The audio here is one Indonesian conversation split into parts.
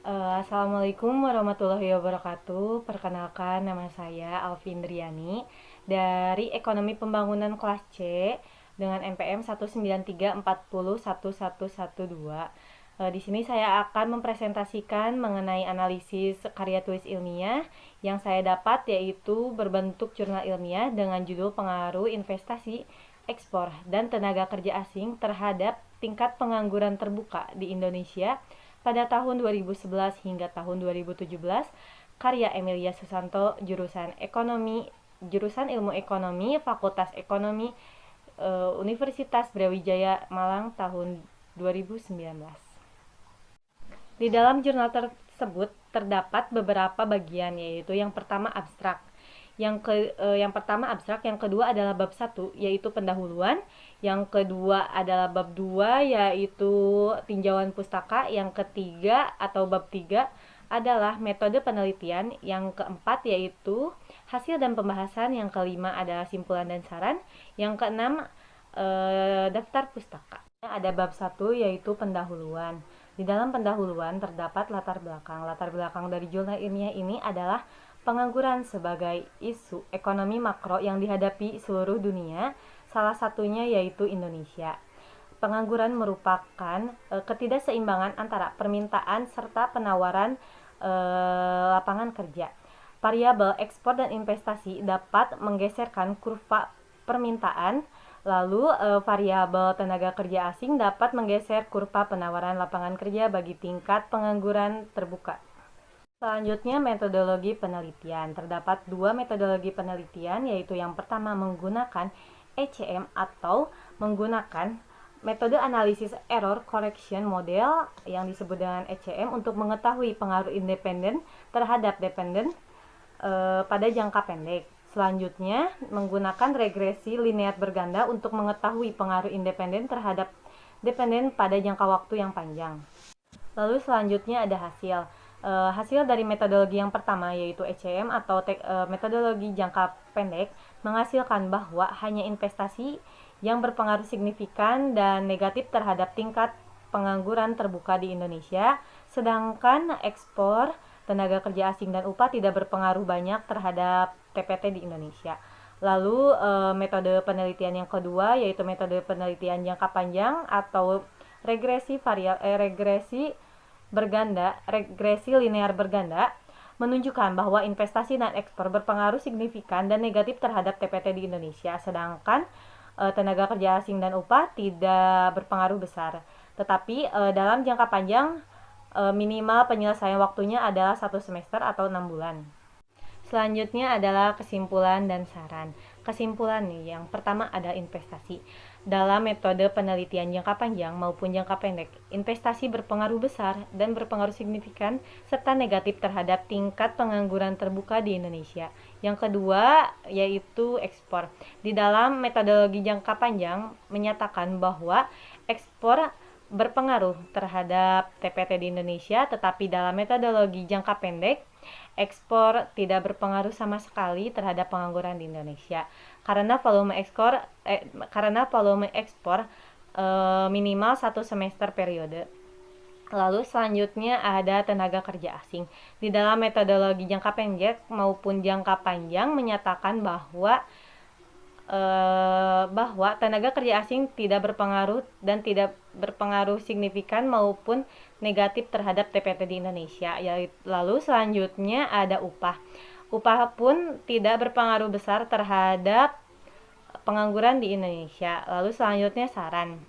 Assalamualaikum warahmatullahi wabarakatuh. Perkenalkan, nama saya Alvin Driani dari Ekonomi Pembangunan kelas C dengan NPM 193401112. Di sini saya akan mempresentasikan mengenai analisis karya tulis ilmiah yang saya dapat, yaitu berbentuk jurnal ilmiah dengan judul Pengaruh Investasi, Ekspor, dan Tenaga Kerja Asing terhadap Tingkat Pengangguran Terbuka di Indonesia pada tahun 2011 hingga tahun 2017, karya Emilia Susanto, jurusan Ilmu Ekonomi, Fakultas Ekonomi, Universitas Brawijaya Malang tahun 2019. Di dalam jurnal tersebut terdapat beberapa bagian, yaitu yang pertama abstrak. Yang pertama abstrak, yang kedua adalah bab 1 yaitu pendahuluan, yang kedua adalah bab 2 yaitu tinjauan pustaka, yang ketiga atau bab 3 adalah metode penelitian, yang keempat yaitu hasil dan pembahasan, yang kelima adalah simpulan dan saran, yang keenam daftar pustaka. Ada bab 1 yaitu pendahuluan. Di dalam pendahuluan terdapat latar belakang. Latar belakang dari jurnal ilmiah ini adalah pengangguran sebagai isu ekonomi makro yang dihadapi seluruh dunia, salah satunya yaitu Indonesia. Pengangguran merupakan ketidakseimbangan antara permintaan serta penawaran lapangan kerja. Variabel ekspor dan investasi dapat menggeserkan kurva permintaan, lalu variabel tenaga kerja asing dapat menggeser kurva penawaran lapangan kerja bagi tingkat pengangguran terbuka. Selanjutnya, metodologi penelitian. Terdapat dua metodologi penelitian, yaitu yang pertama menggunakan ECM atau menggunakan metode analisis error correction model yang disebut dengan ECM untuk mengetahui pengaruh independen terhadap dependen pada jangka pendek. Selanjutnya, menggunakan regresi linear berganda untuk mengetahui pengaruh independen terhadap dependen pada jangka waktu yang panjang. Lalu selanjutnya ada hasil. Hasil dari metodologi yang pertama yaitu ECM atau metodologi jangka pendek menghasilkan bahwa hanya investasi yang berpengaruh signifikan dan negatif terhadap tingkat pengangguran terbuka di Indonesia, sedangkan ekspor, tenaga kerja asing dan upah tidak berpengaruh banyak terhadap TPT di Indonesia. Lalu metode penelitian yang kedua yaitu metode penelitian jangka panjang atau regresi linear berganda menunjukkan bahwa investasi dan ekspor berpengaruh signifikan dan negatif terhadap TPT di Indonesia, sedangkan tenaga kerja asing dan upah tidak berpengaruh besar. Tetapi dalam jangka panjang minimal penyelesaian waktunya adalah 1 semester atau 6 bulan. Selanjutnya adalah kesimpulan dan saran. Kesimpulan nih, yang pertama ada investasi. Dalam metode penelitian jangka panjang maupun jangka pendek, investasi berpengaruh besar dan berpengaruh signifikan serta negatif terhadap tingkat pengangguran terbuka di Indonesia. Yang kedua yaitu ekspor. Di dalam metodologi jangka panjang menyatakan bahwa ekspor berpengaruh terhadap TPT di Indonesia, tetapi dalam metodologi jangka pendek ekspor tidak berpengaruh sama sekali terhadap pengangguran di Indonesia karena volume ekspor minimal 1 semester periode. Lalu selanjutnya ada tenaga kerja asing. Di dalam metodologi jangka pendek maupun jangka panjang menyatakan bahwa tenaga kerja asing tidak berpengaruh dan tidak berpengaruh signifikan maupun negatif terhadap TPT di Indonesia. Lalu selanjutnya ada upah. Upah pun tidak berpengaruh besar terhadap pengangguran di Indonesia. Lalu selanjutnya saran.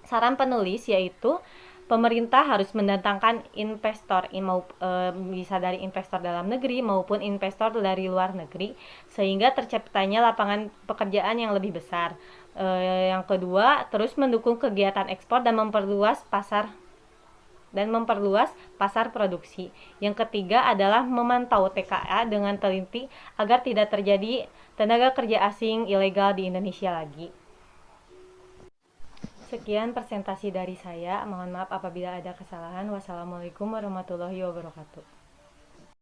Saran penulis yaitu pemerintah harus mendatangkan investor, bisa dari investor dalam negeri maupun investor dari luar negeri, sehingga terciptanya lapangan pekerjaan yang lebih besar. Yang kedua, terus mendukung kegiatan ekspor dan memperluas pasar produksi. Yang ketiga adalah memantau TKA dengan teliti agar tidak terjadi tenaga kerja asing ilegal di Indonesia lagi. Sekian presentasi dari saya. Mohon maaf apabila ada kesalahan. Wassalamualaikum warahmatullahi wabarakatuh.